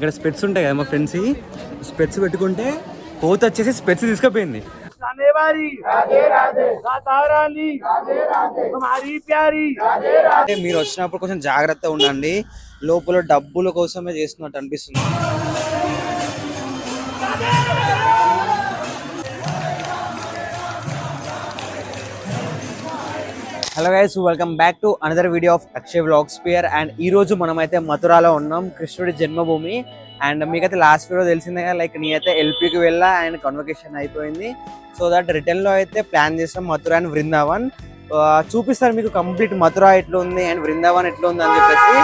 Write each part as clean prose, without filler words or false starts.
ఇక్కడ స్పెట్స్ ఉంటాయి కదా మా ఫ్రెండ్స్, స్పెట్స్ పెట్టుకుంటే కోత వచ్చేసి స్పెట్స్ తీసుకుపోయింది. అంటే మీరు వచ్చినప్పుడు కొంచెం జాగ్రత్తగా ఉండండి, లోపల డబ్బుల కోసమే చేస్తున్నట్టు అనిపిస్తుంది. Hello guys, welcome back to another video of Akshay vlogs పియర్. అండ్ ఈ రోజు మనమైతే మథురాలో ఉన్నాం, కృష్ణుడి జన్మభూమి. అండ్ మీకైతే లాస్ట్ వీడియో తెలిసిందే కదా, లైక్ నేనైతే ఎల్పీకి వెళ్ళా అండ్ కన్వకేషన్ అయిపోయింది. సో దట్ రిటర్న్ లో అయితే ప్లాన్ చేస్తాం మథురా అండ్ వృందావన్. చూపిస్తారు మీకు కంప్లీట్ మథురా ఎట్లా ఉంది అండ్ వృందావన్ ఎట్లా ఉంది అని చెప్పేసి.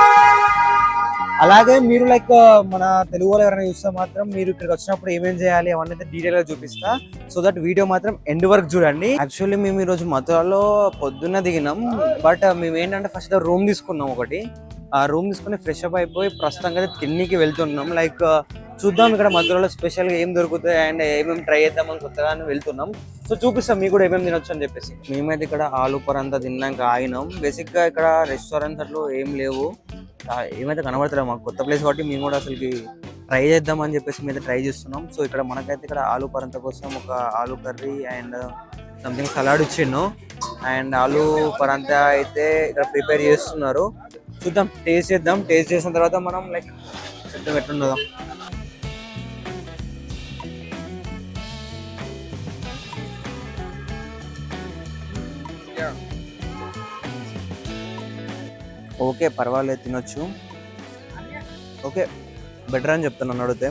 అలాగే మీరు లైక్ మన తెలుగు వాళ్ళు ఎవరైనా చూస్తే మాత్రం మీరు ఇక్కడికి వచ్చినప్పుడు ఏమేం చేయాలి అవన్నీ అయితే డీటెయిల్ గా చూపిస్తా. సో దట్ వీడియో మాత్రం ఎండ్ వరకు చూడండి. యాక్చువల్లీ మేము ఈ రోజు మథురాలో పొద్దున్న దిగినాం, బట్ మేము ఏంటంటే ఫస్ట్ రూమ్ తీసుకున్నాం ఒకటి. ఆ రూమ్ తీసుకుని ఫ్రెష్ అప్ అయిపోయి ప్రస్తుతంగా అయితే తిన్నికి వెళ్తున్నాం. లైక్ చూద్దాం ఇక్కడ మథురాలో స్పెషల్ గా ఏం దొరుకుతాయి అండ్ ఏమేమి ట్రై చేద్దామని కొత్తగా వెళ్తున్నాం. సో చూపిస్తాం మీకు కూడా ఏమేమి తినొచ్చు అని చెప్పేసి. మేమైతే ఇక్కడ ఆలు పరంతా తిన్నాక ఆగినాం. బేసిక్ గా ఇక్కడ రెస్టారెంట్స్ అట్లు ఏం లేవు, ఏమైతే కనబడతలేవు. మాకు కొత్త ప్లేస్ కాబట్టి మేము కూడా అసలుకి ట్రై చేద్దాం అని చెప్పేసి మేము ట్రై చేస్తున్నాం. సో ఇక్కడ మనకైతే ఇక్కడ ఆలు పరంత కోసం ఒక ఆలు కర్రీ అండ్ సంథింగ్ సలాడ్ ఇచ్చిండు. అండ్ ఆలు పరంత అయితే ఇక్కడ ప్రిపేర్ చేస్తున్నారు. చూద్దాం, టేస్ట్ చేద్దాం. టేస్ట్ చేసిన తర్వాత మనం లైక్ చూద్దాం ఎట్లుండదాం. ఓకే, పర్వాలేదు, తినొచ్చు. ఓకే, బెటర్ అని చెప్తున్నాను అడిగితే.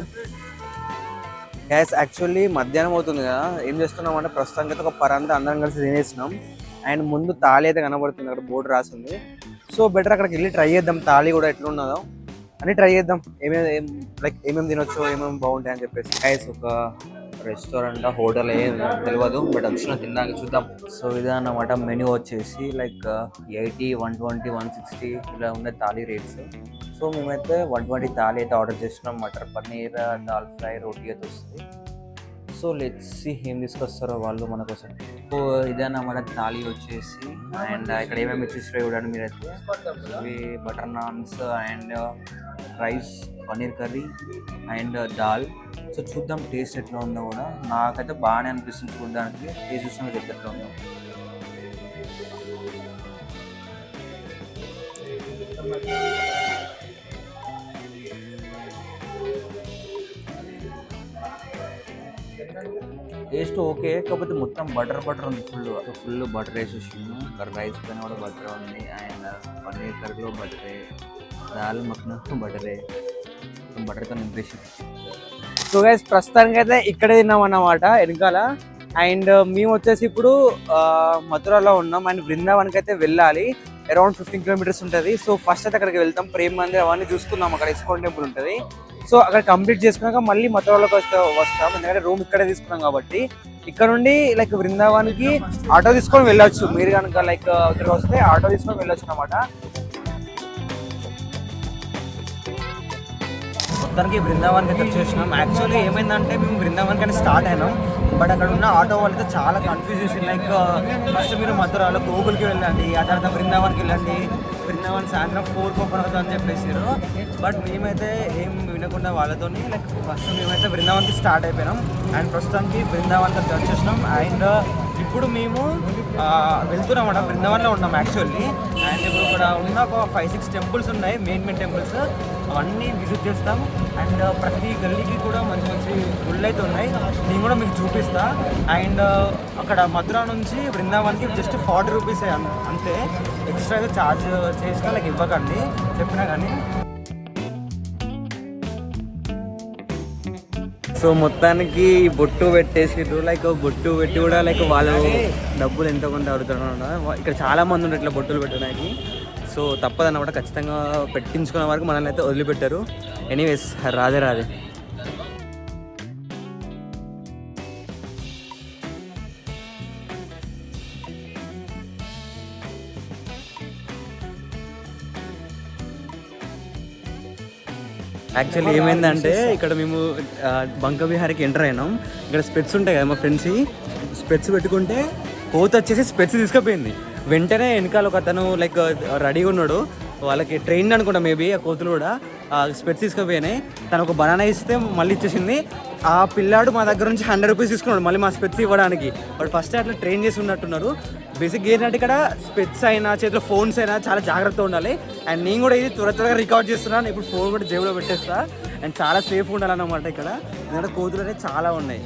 గ్యాస్ యాక్చువల్లీ మధ్యాహ్నం అవుతుంది కదా, ఏం చేస్తున్నాం అంటే ప్రస్తుతానికి అయితే ఒక పరంతా అందరం కలిసి తినేసినాం. అండ్ ముందు తాళి అయితే కనబడుతుంది, అక్కడ బోర్డు రాసింది. సో బెటర్ అక్కడికి వెళ్ళి ట్రై చేద్దాం, తాళి కూడా ఎట్లున్నదో అని ట్రై చేద్దాం. ఏమేమి తినొచ్చు, ఏమేమి బాగుంటాయి అని చెప్పేసి. గ్యాస్ ఒక రెస్టారెంట్ హోటల్ ఏం తెలియదు, బట్ వచ్చిన తిన్నాక చూద్దాం. సో ఇదే అన్నమాట మెనూ వచ్చేసి లైక్ 80, 120, 160 ఇలా ఉండే థాలీ రేట్స్. సో మేమైతే 120 థాలీ అయితే ఆర్డర్ చేసినాం. మటర్ పన్నీర్, దాల్ ఫ్రై, రోటీ అయితే వస్తుంది. సో లెట్స్ సీ ఏం తీసుకొస్తారో వాళ్ళు మన కోసం. సో ఇదే అన్నమాట థాలీ వచ్చేసి. అండ్ ఇక్కడ ఏమేమి ఇచ్చేస్తారో చూడండి మీరైతే. ఇవి butter naans and rice, paneer curry and dal. So చూద్దాం టేస్ట్ ఎట్లా ఉందో కూడా. నాకైతే బాగానే అనిపిస్తుంది చూడడానికి. టేస్ట్ చూసిన మీకు ఎట్లా ఉందో. టేస్ట్ ఓకే, కాకపోతే మొత్తం బటర్ ఉంది. ఫుల్ బటర్ వేసేసాను. రైస్ పైన కూడా బటర్ ఉంది అండ్ పన్నీర్ కర్రీలో బటరే, దాల్ మఖనా బటరే, బటర్తో నింపేసి. సో గైస్ ప్రస్తుతానికి అయితే ఇక్కడే తిన్నాం అన్నమాట వెనకాల. అండ్ మేము వచ్చేసి ఇప్పుడు మథురాలో ఉన్నాం అండ్ వృందావన్కి అయితే వెళ్ళాలి. అరౌండ్ 15 కిలోమీటర్స్ ఉంటుంది. సో ఫస్ట్ అయితే అక్కడికి వెళ్తాం, ప్రేమ్ మందిర్ అవన్నీ చూసుకుందాం. అక్కడ ఇస్కాన్ టెంపుల్ ఉంటుంది. సో అక్కడ కంప్లీట్ చేసుకున్నాక మళ్ళీ మథురాలోకి వస్తాం, ఎందుకంటే రూమ్ ఇక్కడే తీసుకున్నాం కాబట్టి. ఇక్కడ నుండి లైక్ వృందావన్కి ఆటో తీసుకొని వెళ్ళొచ్చు. మీరు కనుక లైక్ ఇక్కడ వస్తే ఆటో తీసుకొని వెళ్ళొచ్చు అన్నమాట. మొత్తానికి బృందావన్కి అయితే వచ్చేసినాం. యాక్చువల్లీ ఏమైందంటే మేము బృందావన్ కానీ స్టార్ట్ అయినాం, బట్ అక్కడ ఉన్న ఆటో వాళ్ళు అయితే చాలా కన్ఫ్యూజ్ చేసి లైక్ ఫస్ట్ మీరు మథురాలో గోకుల్కి వెళ్ళండి, ఆ తర్వాత బృందావన్కి వెళ్ళండి, బృందావన్ సాయంత్రం 4కి ఓపెన్ అవుతుంది అని చెప్పేసారు. బట్ మేమైతే ఏం వినకుండా వాళ్ళతో లైక్ ఫస్ట్ మేమైతే బృందావన్కి స్టార్ట్ అయిపోయినాం. అండ్ ప్రస్తుతానికి బృందావన్కి అయితే వచ్చేసినాం. అండ్ ఇప్పుడు మేము వెళ్తున్నాం అన్నమాట, బృందావన్లో ఉన్నాం యాక్చువల్లీ. అండ్ ఇప్పుడు ఇక్కడ ఉన్న ఒక 5-6 టెంపుల్స్ ఉన్నాయి, మెయిన్ టెంపుల్స్. అవన్నీ విజిట్ చేస్తాం. అండ్ ప్రతి గల్లీకి కూడా మంచి మంచి గుళ్ళు అయితే ఉన్నాయి, నేను కూడా మీకు చూపిస్తా. అండ్ అక్కడ మథురా నుంచి బృందావన్కి జస్ట్ 40 రూపీస్ అంతే, ఎక్స్ట్రా అయితే ఛార్జ్ చేసినా లైక్ ఇవ్వకండి చెప్పినా కానీ. సో మొత్తానికి బొట్టు పెట్టేసిర్రు, లైక్ బొట్టు పెట్టి కూడా లైక్ వాళ్ళు డబ్బులు ఎంత కొంత అడుగుతారు. ఇక్కడ చాలా మంది ఉన్నారు ఇట్లా బొట్టులు పెట్టడానికి. సో తప్పదన్నమాట, ఖచ్చితంగా పెట్టించుకున్న వరకు మనల్ని అయితే వదిలిపెట్టారు. ఎనీవేస్ రాదే. యాక్చువల్లీ ఏమైందంటే ఇక్కడ మేము బంక విహారికి ఎంటర్ అయినాం. ఇక్కడ స్పెట్స్ ఉంటాయి కదా మా ఫ్రెండ్స్, స్పెట్స్ పెట్టుకుంటే కోత వచ్చేసి స్పెట్స్ తీసుకుపోయింది. వెంటనే వెనకాల ఒక అతను లైక్ రెడీగా ఉన్నాడు, వాళ్ళకి ట్రైన్ అనుకుంటా మేబీ ఆ కోతులు కూడా. స్పెట్స్ తీసుకుపోయినాయి. తను ఒక బనానా ఇస్తే మళ్ళీ ఇచ్చేసింది. ఆ పిల్లాడు మా దగ్గర నుంచి 100 రూపీస్ తీసుకున్నాడు మళ్ళీ మా స్పెట్స్ ఇవ్వడానికి. వాడు ఫస్ట్ అట్లా ట్రైన్ చేసి ఉన్నట్టున్నారు. బేసిక్గా ఏంటంటే ఇక్కడ స్పెట్స్ అయినా చేతిలో ఫోన్స్ అయినా చాలా జాగ్రత్తగా ఉండాలి. అండ్ నేను కూడా ఇది త్వరగా రికార్డ్ చేస్తున్నాను. ఇప్పుడు ఫోన్ కూడా జేబులో పెట్టేస్తా. అండ్ చాలా సేఫ్ ఉండాలన్నమాట ఇక్కడ. ఎందుకంటే కోతులు అనేవి చాలా ఉన్నాయి.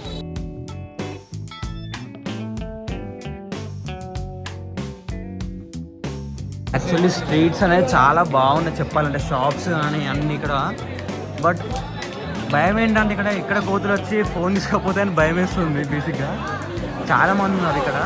యాక్చువల్లీ స్ట్రీట్స్ అనేది చాలా బాగున్నాయి చెప్పాలంటే, షాప్స్ కానీ అన్నీ ఇక్కడ. బట్ భయం ఏంటంటే ఇక్కడ కోతులు వచ్చి ఫోన్ తీసుకోకపోతే అని భయం వేస్తుంది. బేసిక్గా చాలామంది ఉన్నారు ఇక్కడ.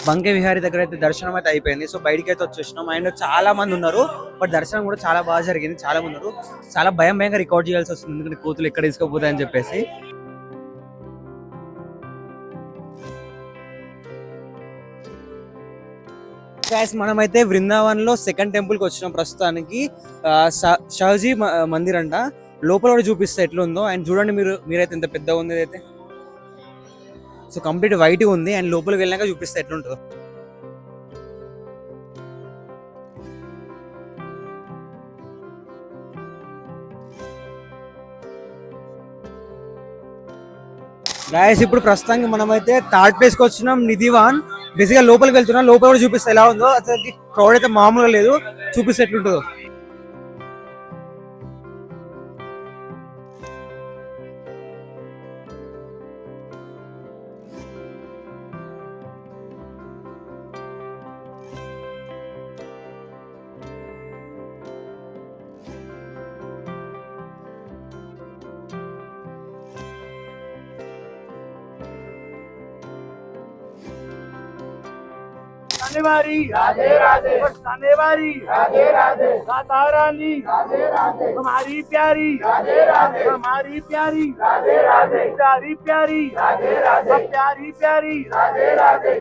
బంకే విహారీ దగ్గర అయితే దర్శనం అయితే అయిపోయింది. సో బయటికి అయితే వచ్చేసినాం. అండ్ చాలా మంది ఉన్నారు. బట్ దర్శనం కూడా చాలా బాగా జరిగింది. చాలా మంది ఉన్నారు. చాలా భయంగా రికార్డ్ చేయాల్సి వస్తుంది, ఎందుకంటే కోతులు ఎక్కడ తీసుకుపోతాయని చెప్పేసి. మనమైతే వృందావన్ లో సెకండ్ టెంపుల్ కి వచ్చినాం ప్రస్తుతానికి. షాజీ మందిర్ అంట. లోపల కూడా చూపిస్తే ఎట్లుందో. అండ్ చూడండి మీరైతే ఎంత పెద్దగా ఉంది అయితే. సో కంప్లీట్ వైట్ ఉంది. అండ్ లోపలికి వెళ్ళాక చూపిస్తే ఎట్లుంటుందో. గాయస్ ఇప్పుడు ప్రస్తుతానికి మనమైతే థర్డ్ ప్లేస్ కి వచ్చినాం, నిధివాన్. బేసిక్గా లోపలికి వెళ్తున్నాం. లోపల కూడా చూపిస్తే ఎలా ఉందో. అసలు క్రౌడ్ అయితే మామూలుగా లేదు. చూపిస్తే ఎట్లుంటుందో. राधे राधे बरसाने वाली राधे राधे माता रानी राधे राधे हमारी प्यारी राधे राधे हमारी प्यारी राधे राधे प्यारी प्यारी राधे राधे प्यारी प्यारी राधे राधे.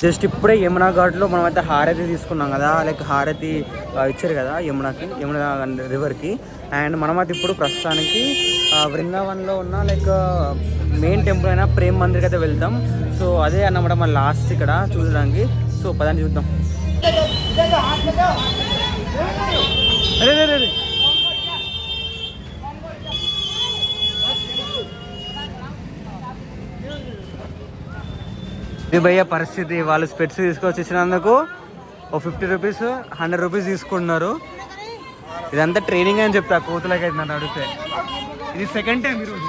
జస్ట్ ఇప్పుడే యమునా ఘాట్లో మనమైతే హారతి తీసుకున్నాం కదా, లైక్ హారతి ఇచ్చారు కదా యమునా రివర్కి. అండ్ మనమైతే ఇప్పుడు ప్రస్తుతానికి వృందావన్లో ఉన్న లైక్ మెయిన్ టెంపుల్ అయినా ప్రేమ్ మందిర్కి అయితే వెళ్తాం. సో అదే అన్నమాట మన లాస్ట్ ఇక్కడ చూడడానికి. సో పదాన్ని చూద్దాం. అరే రే ఇది భయ్య పరిస్థితి. వాళ్ళు స్పెట్స్ తీసుకొచ్చి ఇచ్చినందుకు ఓ 50 రూపీస్ 100 రూపీస్ తీసుకుంటున్నారు. ఇదంతా ట్రైనింగ్ అని చెప్తా కోతులకైతే నన్ను అడిగితే. ఇది సెకండ్ టైం ఈరోజు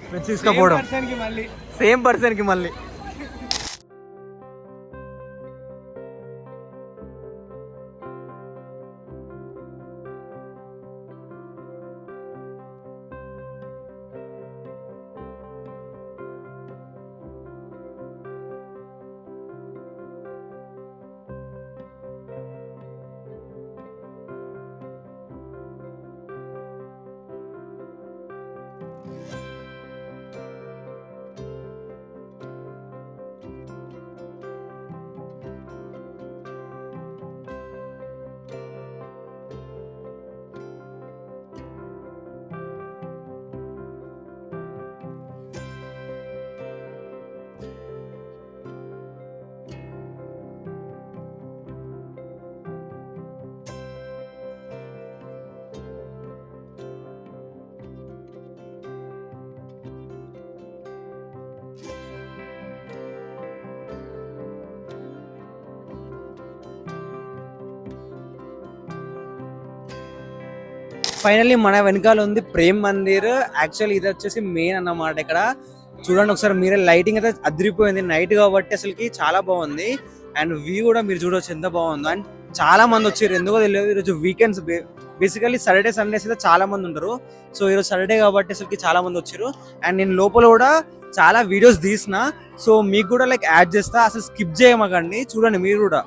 స్పెట్స్ తీసుకోపోవడం సేమ్ పర్సన్కి మళ్ళీ. ఫైనల్లీ మన వెనకాల ఉంది ప్రేమ్ మందిర్. యాక్చువల్లీ ఇది వచ్చేసి మెయిన్ అన్నమాట. ఇక్కడ చూడండి ఒకసారి మీరే, లైటింగ్ అయితే అదిరిపోయింది నైట్ కాబట్టి అసలుకి చాలా బాగుంది. అండ్ వ్యూ కూడా మీరు చూడవచ్చు ఎంత బాగుందో. అండ్ చాలా మంది వచ్చారు, ఎందుకో తెలియదు. ఈరోజు వీకెండ్స్, బేసికల్లీ సాటర్డే సండేస్ అయితే చాలా మంది ఉంటారు. సో ఈరోజు సాటర్డే కాబట్టి అసలుకి చాలా మంది వచ్చారు. అండ్ నేను లోపల కూడా చాలా వీడియోస్ తీసిన, సో మీకు కూడా లైక్ యాడ్ చేస్తా. అసలు స్కిప్ చేయమకండి, చూడండి మీరు కూడా.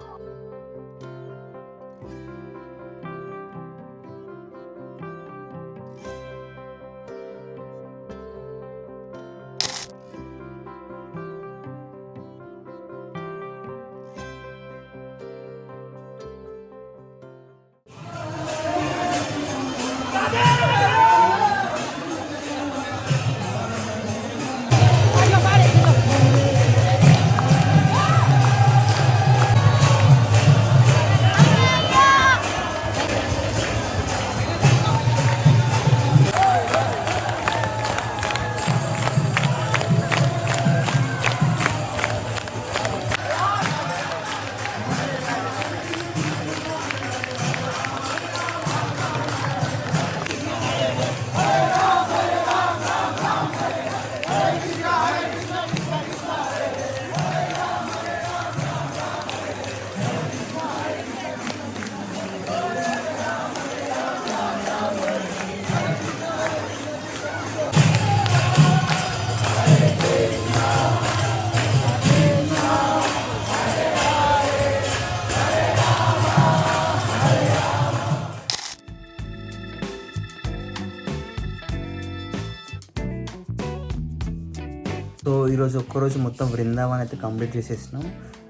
సో ఈరోజు ఒక్కరోజు మొత్తం బృందావన్ అయితే కంప్లీట్ చేసేసినాం.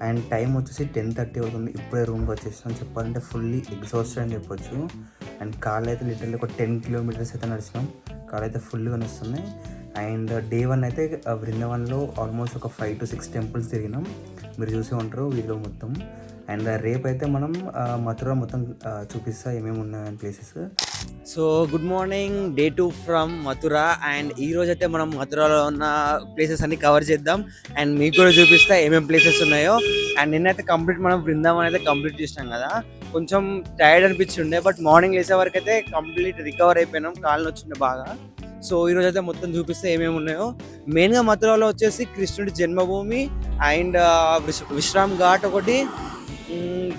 అండ్ టైం వచ్చేసి 10:30 అవుతుంది. ఇప్పుడే రూమ్కి వచ్చేసినాం. చెప్పాలంటే ఫుల్లీ ఎగ్జాస్టెడ్ అని చెప్పొచ్చు. అండ్ కాళ్ళు అయితే లిటరల్లీ ఒక 10 కిలోమీటర్స్ అయితే నడిచినాం. కాళ్ళు అయితే ఫుల్గా వస్తున్నాయి. అండ్ డే 1 అయితే బృందావన్లో ఆల్మోస్ట్ ఒక 5 to 6 టెంపుల్స్ తిరిగినాం. మీరు చూసే ఉంటారు వీడియో మొత్తం. అండ్ రేపు అయితే మనం మథుర మొత్తం చూపిస్తా ఏమేమి ఉన్నాయని places. So good morning, day 2 from Mathura. And ఈ రోజు అయితే మనం మథురలో ఉన్న ప్లేసెస్ అన్ని కవర్ చేద్దాం అండ్ మీకు కూడా చూపిస్తా ఏమేమి ప్లేసెస్ ఉన్నాయో. అండ్ నిన్నైతే కంప్లీట్ మనం బృందావన్ అయితే కంప్లీట్ చేసినాం కదా, కొంచెం టైర్డ్ అనిపించిండే. బట్ మార్నింగ్ లేసే వరకు అయితే కంప్లీట్ రికవర్ అయిపోయినాం, కాళ్ళు వచ్చిండే బాగా. సో ఈరోజు అయితే మొత్తం చూపిస్తే ఏమేమి ఉన్నాయో. మెయిన్గా మథురలో వచ్చేసి కృష్ణుడి జన్మభూమి అండ్ విశ్రామ్ ఘాట్ ఒకటి,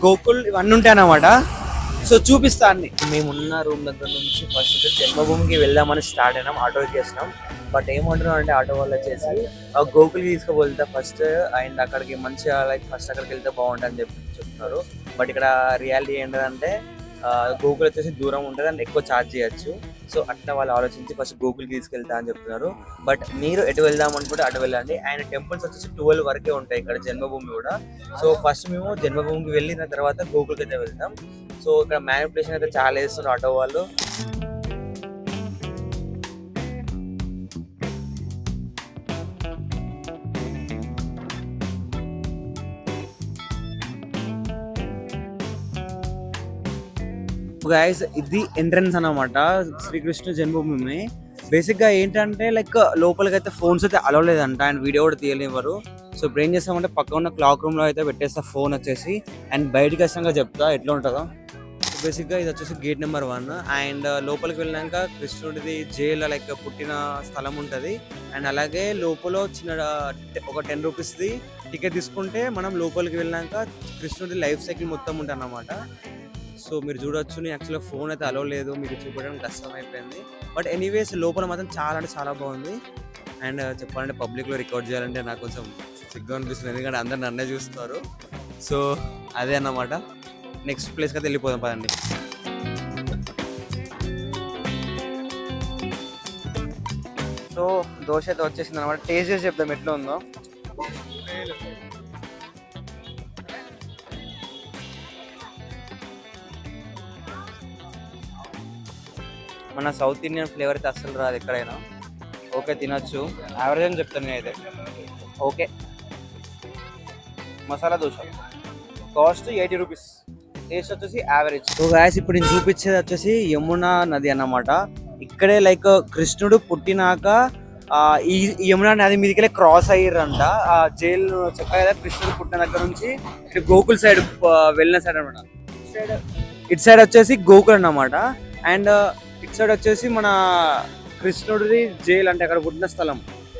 గోకుల్, ఇవన్నీ ఉంటాయి అన్నమాట. సో చూపిస్తా అన్ని. మేమున్న రూమ్ దగ్గర నుంచి ఫస్ట్ జన్మభూమికి వెళ్దామని స్టార్ట్ అయినాం, ఆటో ఎక్కేసినాం. బట్ ఏమంటున్నాం అంటే ఆటో వాళ్ళు వచ్చేసి గోకుల్కి తీసుకువెళ్తా ఫస్ట్, అండ్ అక్కడికి మంచిగా లైక్ ఫస్ట్ అక్కడికి వెళ్తే బాగుంటుంది అని చెప్తున్నారు. బట్ ఇక్కడ రియాలిటీ ఏంటంటే గోకుల్ వచ్చేసి దూరం ఉంటుంది అండ్ ఎక్కువ ఛార్జ్ చేయొచ్చు. సో అట్లా వాళ్ళు ఆలోచించి ఫస్ట్ గోకుల్కి తీసుకెళ్తా అని చెప్తున్నారు. బట్ మీరు ఎటు వెళ్దాం అనుకుంటే అటు వెళ్ళండి. అండ్ టెంపుల్స్ వచ్చేసి 12 వరకే ఉంటాయి ఇక్కడ జన్మభూమి కూడా. సో ఫస్ట్ మేము జన్మభూమికి వెళ్ళిన తర్వాత గోకుల్కి అయితే వెళ్తాం. సో ఇక్కడ మ్యానిపులేషన్ అయితే చాలా వేస్తున్నారు ఆటో వాళ్ళు. గైస్ ఇది ఎంట్రన్స్ అన్నమాట శ్రీకృష్ణ జన్మభూమి. బేసిక్ గా ఏంటంటే లైక్ లోపలికి అయితే ఫోన్స్ అయితే అలౌ లేదంట అండ్ వీడియో కూడా తీయలేవారు. సో ఇప్పుడు ఏం చేస్తామంటే పక్క ఉన్న క్లాక్ రూమ్ లో అయితే పెట్టేస్తా ఫోన్ వచ్చేసి, అండ్ బయటకి వచ్చాక చెప్తా ఎట్లా ఉంటుందో. బేసిక్ గా ఇది వచ్చేసి గేట్ నెంబర్ 1. అండ్ లోపలికి వెళ్ళినాక కృష్ణుడిది జైలు లైక్ పుట్టిన స్థలం ఉంటది. అండ్ అలాగే లోపల చిన్న ఒక 10 రూపీస్ది టికెట్ తీసుకుంటే మనం లోపలికి వెళ్ళినాక కృష్ణుడి లైఫ్ సైకిల్ మొత్తం ఉంటుంది అన్నమాట. సో మీరు చూడొచ్చు, నేను యాక్చువల్గా ఫోన్ అయితే అలో లేదు, మీకు చూపడం కష్టం అయిపోయింది. బట్ ఎనీవేస్ లోపల మాత్రం చాలా అంటే చాలా బాగుంది. అండ్ చెప్పాలంటే పబ్లిక్లో రికార్డ్ చేయాలంటే నాకు కొంచెం సిగ్గా అనిపిస్తుంది, ఎందుకంటే అందరు నన్నే చూస్తారు. సో అదే అన్నమాట. నెక్స్ట్ ప్లేస్కి అయితే వెళ్ళిపోదాం పదండి. సో దోశ అయితే వచ్చేసింది అనమాట. టేస్ట్ చేసి చెప్తాం ఎట్లా ఉందో. మన సౌత్ ఇండియన్ ఫ్లేవర్ అయితే అస్సలు రాదు ఎక్కడైనా. ఓకే తినొచ్చు, యావరేజ్ అని చెప్తాను నేనైతే. Okay, masala dosa cost 80 rupees, taste వచ్చేసి యావరేజ్. సో గాయస్ ఇప్పుడు నేను చూపించేది వచ్చేసి యమునా నది అన్నమాట. ఇక్కడే లైక్ కృష్ణుడు పుట్టినాక ఈ యమునా నది మీదకి క్రాస్ అయ్యారంట. జైలు చెప్పా కదా, కృష్ణుడు పుట్టిన దగ్గర నుంచి ఇటు గోకుల్ సైడ్ వెళ్ళిన సైడ్ అనమాట. ఇటు సైడ్ వచ్చేసి గోకుల్ అన్నమాట. అండ్ ఇటు సైడ్ వచ్చేసి మన కృష్ణుడి జైలు అంటే అక్కడ పుట్టిన స్థలం.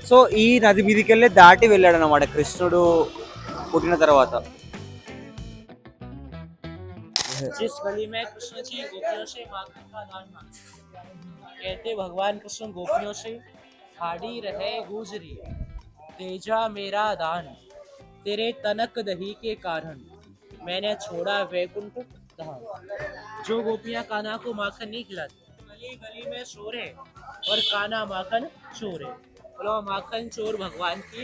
సో ఈ నది మీదకి వెళ్ళి దాటి వెళ్ళాడు అనమాట కృష్ణుడు పుట్టిన తర్వాత. जिस गली में कृष्ण जी गोपियों से माखन का दान मांगते कहते भगवान कृष्ण गोपियों से खाड़ी रहे गुजरी तेजा मेरा दान तेरे तनक दही के कारण मैंने छोड़ा वैकुंठ धाम। जो गोपियां कान्हा को माखन नहीं खिलाती गली गली में शोर है और कान्हा माखन चोर है। बोलो माखन चोर भगवान की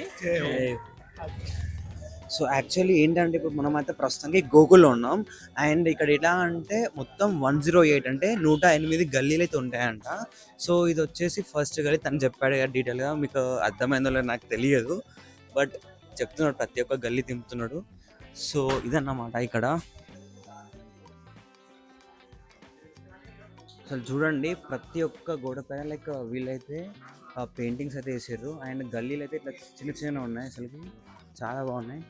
సో యాక్చువల్లీ ఏంటంటే ఇప్పుడు మనం అయితే ప్రస్తుతానికి గోకుల్లో ఉన్నాం. అండ్ ఇక్కడ ఎలా అంటే మొత్తం 108 అంటే 108 గల్లీలు అయితే ఉంటాయంట. సో ఇది వచ్చేసి ఫస్ట్ గల్లీ తను చెప్పాడు కదా డీటెయిల్గా, మీకు అర్థమైందో లేదో నాకు తెలియదు, బట్ చెప్తున్నాడు ప్రతి ఒక్క గల్లీ తింపుతున్నాడు. సో ఇదన్నమాట ఇక్కడ. అసలు చూడండి ప్రతి ఒక్క గోడ పైన లైక్ వీళ్ళైతే పెయింటింగ్స్ అయితే వేసారు. అండ్ గల్లీలు అయితే ఇట్లా చిన్న చిన్న ఉన్నాయి, అసలుకి చాలా బాగున్నాయి.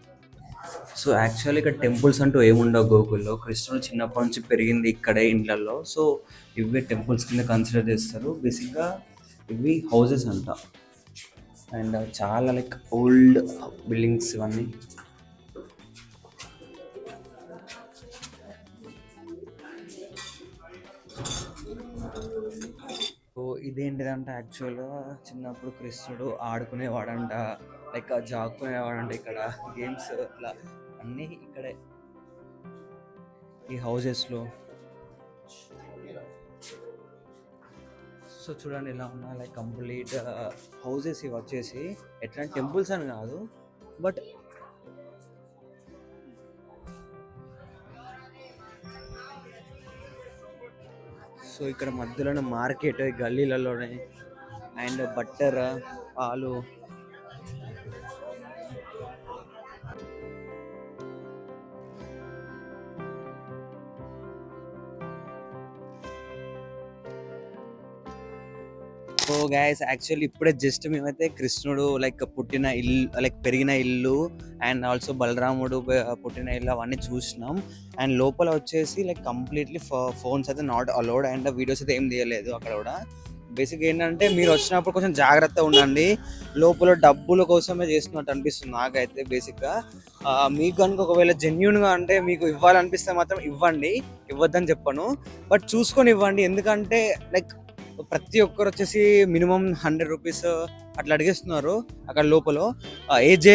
సో యాక్చువల్లీ ఇక్కడ టెంపుల్స్ అంటూ ఏముండవు గోకుల్లో. కృష్ణుడు చిన్నప్పటి నుంచి పెరిగింది ఇక్కడే ఇండ్లలో. సో ఇవే టెంపుల్స్ కింద కన్సిడర్ చేస్తారు. బేసిక్గా ఇవి హౌజెస్ అంట. అండ్ చాలా లైక్ ఓల్డ్ బిల్డింగ్స్ ఇవన్నీ. సో ఇదేంటిదంటే యాక్చువల్గా చిన్నప్పుడు కృష్ణుడు ఆడుకునేవాడంట, లైక్ జాక్కునేవాడంట. ఇక్కడ గేమ్స్ అట్లా అన్నీ ఇక్కడే ఈ హౌజెస్లో. సో చూడండి ఇలా ఉన్నా లైక్ కంప్లీట్ హౌజెస్ ఇవి వచ్చేసి ఎట్లా టెంపుల్స్ అని కాదు, బట్ సో ఇక్కడ మధ్యలోనే మార్కెట్ గల్లీలలోనే. అండ్ బట్టర్, పాలు, సో గైస్ యాక్చువల్లీ ఇప్పుడే జస్ట్ మేమైతే కృష్ణుడు లైక్ పుట్టిన ఇల్లు, లైక్ పెరిగిన ఇల్లు, అండ్ ఆల్సో బలరాముడు పుట్టిన ఇల్లు అవన్నీ చూసినాం. అండ్ లోపల వచ్చేసి లైక్ కంప్లీట్లీ ఫోన్స్ అయితే నాట్ అలౌడ్, అండ్ వీడియోస్ అయితే ఏం తీయలేదు అక్కడ కూడా. బేసిక్ ఏంటంటే మీరు వచ్చినప్పుడు కొంచెం జాగ్రత్తగా ఉండండి. లోపల డబ్బుల కోసమే చేస్తున్నట్టు అనిపిస్తుంది నాకైతే. బేసిక్గా మీకు కనుక ఒకవేళ జెన్యున్గా అంటే మీకు ఇవ్వాలనిపిస్తే మాత్రం ఇవ్వండి, ఇవ్వద్దని చెప్పను, బట్ చూసుకొని ఇవ్వండి. ఎందుకంటే లైక్ ప్రతి ఒక్కరు వచ్చేసి మినిమం 100 రూపీస్ అట్లా అడిగేస్తున్నారు అక్కడ లోపల. ఏజ్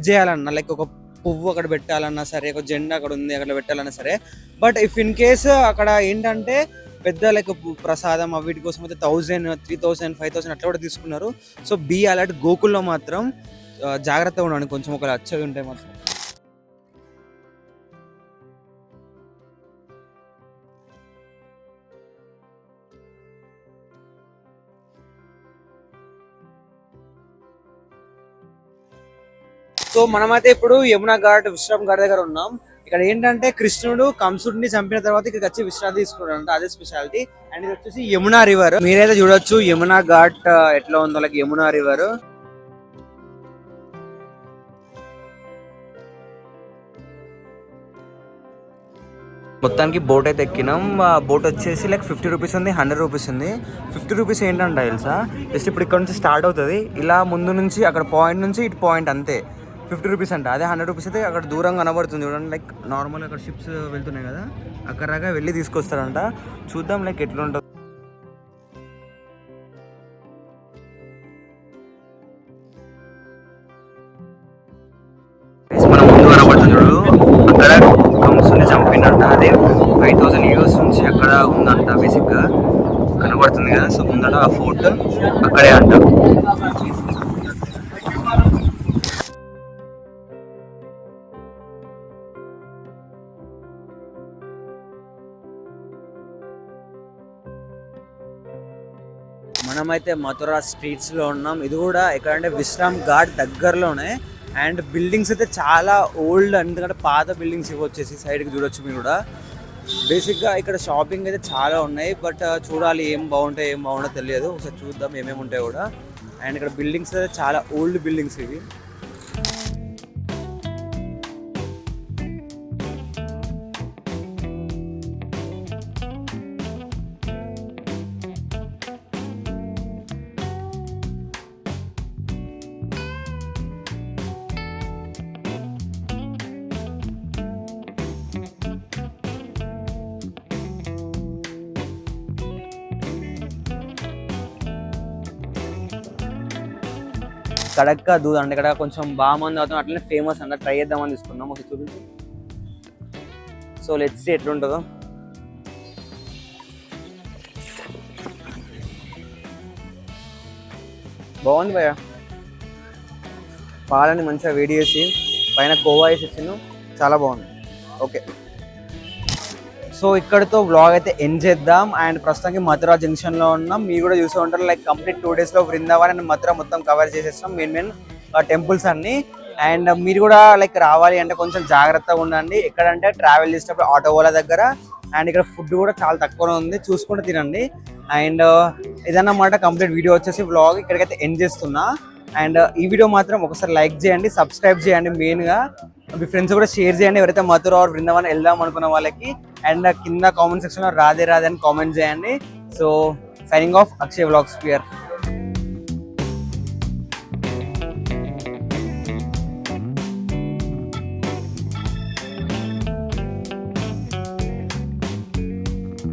చేయాలన్నా లైక్ ఒక పువ్వు అక్కడ పెట్టాలన్నా సరే, ఒక జెండా అక్కడ ఉంది అక్కడ పెట్టాలన్నా సరే. బట్ ఇఫ్ ఇన్ కేస్ అక్కడ ఏంటంటే పెద్ద లైక్ ప్రసాదం వీటి కోసం అయితే 1000, 3000, 5000 అట్లా కూడా తీసుకున్నారు. So be alert. గోకుల్లో మాత్రం జాగ్రత్తగా ఉండండి కొంచెం, ఒకవేళ వచ్చేది ఉంటే మాత్రం. సో మనమైతే ఇప్పుడు యమునా ఘాట్, విశ్రామ్ ఘాట్ దగ్గర ఉన్నాం. ఇక్కడ ఏంటంటే కృష్ణుడు కంసుడిని చంపిన తర్వాత ఇక్కడికి వచ్చి విశ్రాంతి తీసుకున్నాడు, అదే స్పెషాలిటీ. అండ్ ఇది వచ్చేసి యమునా రివర్. మీరైతే చూడొచ్చు యమునా ఘాట్ ఎట్లా ఉందో, లైక్ యమునా రివర్. మొత్తానికి బోట్ అయితే ఎక్కినాం. బోట్ వచ్చేసి లైక్ 50 రూపీస్ ఉంది, 100 రూపీస్ ఉంది. 50 రూపీస్ ఏంటంట తెలుసా, జస్ట్ ఇప్పుడు ఇక్కడ నుంచి స్టార్ట్ అవుతుంది, ఇలా ముందు నుంచి అక్కడ పాయింట్ నుంచి ఇటు పాయింట్ అంతే 50 రూపీస్ అంట. అదే 100 రూపీస్ అయితే అక్కడ దూరంగా కనబడుతుంది చూడండి, లైక్ నార్మల్గా అక్కడ షిప్స్ వెళ్తున్నాయి కదా, అక్కడగా వెళ్ళి తీసుకొస్తారంట. చూద్దాం లైక్ ఎట్లా ఉంటుంది. మన ముందు కనబడుతుంది చూడు, అక్కడ కంసుని చంపినట్ట. అదే 5000 ఇయర్స్ నుంచి అక్కడ ఉందంట బేసిక్గా, కనబడుతుంది కదా. సో ముందట ఆ ఫోర్ట్ అక్కడే అంట. మనమైతే మథురా స్ట్రీట్స్లో ఉన్నాం. ఇది కూడా ఎక్కడంటే విశ్రామ్ ఘాట్ దగ్గరలోనే. అండ్ బిల్డింగ్స్ అయితే చాలా ఓల్డ్, ఎందుకంటే పాత బిల్డింగ్స్ ఇవి వచ్చేసి సైడ్కి చూడొచ్చు మీరు కూడా. బేసిక్గా ఇక్కడ షాపింగ్ అయితే చాలా ఉన్నాయి, బట్ చూడాలి ఏం బాగుంటాయి ఏం బాగుంటాయో తెలియదు. ఒకసారి చూద్దాం ఏమేమి ఉంటాయి కూడా. అండ్ ఇక్కడ బిల్డింగ్స్ అయితే చాలా ఓల్డ్ బిల్డింగ్స్ ఇవి. కడక్క దూద్ అంటే ఇక్కడ కొంచెం బాగా మంది అవుతాం, అట్లనే ఫేమస్ అంట. ట్రై చేద్దామని తీసుకున్నాం. ఒకసారి చూపించు. సో లెట్స్ సీ ఎట్లుంటుందో. బాగుంది భయ్య. పాలని మంచిగా వేడి చేసి పైన కోవా వేసి ఇచ్చిండు, చాలా బాగుంది. ఓకే, సో ఇక్కడతో వ్లాగ్ అయితే ఎండ్ చేద్దాం. అండ్ ప్రస్తుతానికి మథురా జంక్షన్లో ఉన్నాం. మీరు కూడా చూసే ఉంటారు, లైక్ కంప్లీట్ 2 daysలో వృందావన్ అండ్ మథురా మొత్తం కవర్ చేసేస్తాం, మెయిన్ టెంపుల్స్ అన్ని. అండ్ మీరు కూడా లైక్ రావాలి అంటే కొంచెం జాగ్రత్తగా ఉండండి. ఎక్కడంటే ట్రావెల్ చేసేటప్పుడు ఆటో వాళ్ళ దగ్గర. అండ్ ఇక్కడ ఫుడ్ కూడా చాలా తక్కువనే ఉంది, చూసుకుంటూ తినండి. అండ్ ఇదన్నమాట కంప్లీట్ వీడియో వచ్చేసి వ్లాగ్ ఇక్కడికైతే ఎండ్ చేస్తున్నా. అండ్ ఈ వీడియో మాత్రం ఒకసారి లైక్ చేయండి, సబ్స్క్రైబ్ చేయండి, మెయిన్గా మీ ఫ్రెండ్స్ కూడా షేర్ చేయండి ఎవరైతే మథురా ఆర్ వృందావన్ వెళ్దాం అనుకున్న వాళ్ళకి. అండ్ కింద కామెంట్ సెక్షన్లో రాధే రాధే అని కామెంట్ చేయండి. So signing off Akshay vlogs pear.